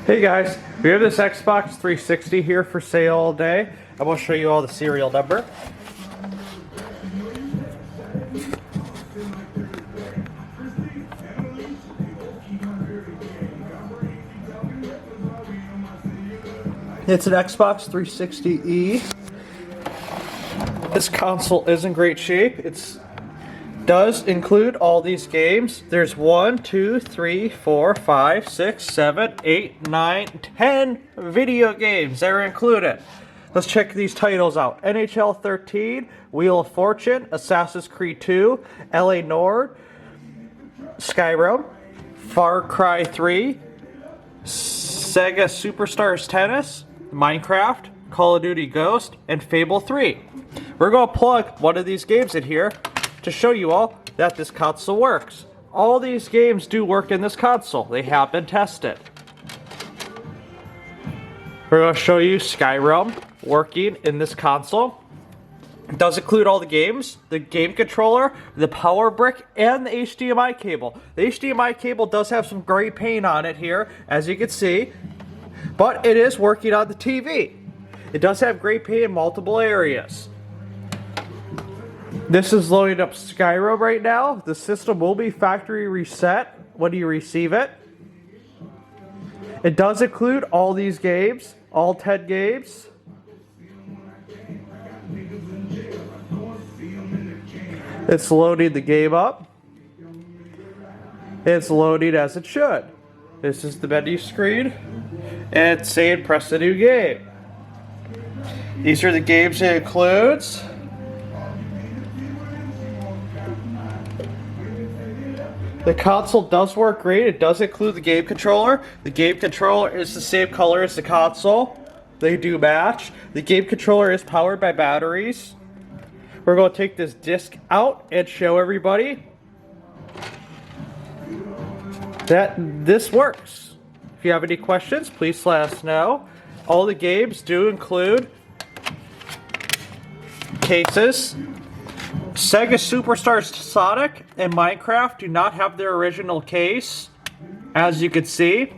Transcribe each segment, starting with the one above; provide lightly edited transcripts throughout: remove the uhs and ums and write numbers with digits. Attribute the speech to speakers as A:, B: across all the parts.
A: Hey guys, we have this Xbox 360 here for sale all day. I'm going to show you all the serial number. It's an Xbox 360E. This console is in great shape. It does include all these games. There's 1, 2, 3, 4, 5, 6, 7, 8, 9, 10 video games that are included. Let's check these titles out. NHL 13, Wheel of Fortune, Assassin's Creed 2, LA Noire, Skyrim, Far Cry 3, Sega Superstars Tennis, Minecraft, Call of Duty Ghost, and Fable 3. We're going to plug one of these games in here to show you all that this console works. All these games do work in this console. They have been tested. We're going to show you Skyrim working in this console. It does include all the games, the game controller, the power brick, and the HDMI cable. The HDMI cable does have some gray paint on it here, as you can see, but it is working on the TV. It does have gray paint in multiple areas. This is loading up Skyrim right now. The system will be factory reset when you receive it. It does include all these games, all 10 games. It's loading the game up. It's loading as it should. This is the menu screen. And it's saying press the new game. These are the games it includes. The console does work great. It does include the game controller. The game controller is the same color as the console. They do match. The game controller is powered by batteries. We're going to take this disc out and show everybody that this works. If you have any questions, please let us know. All the games do include cases. Sega Superstars Sonic and Minecraft do not have their original case, as you can see,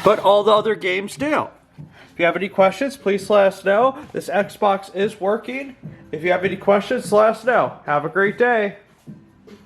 A: but all the other games do. If you have any questions, please let us know. This Xbox is working. If you have any questions, let us know. Have a great day.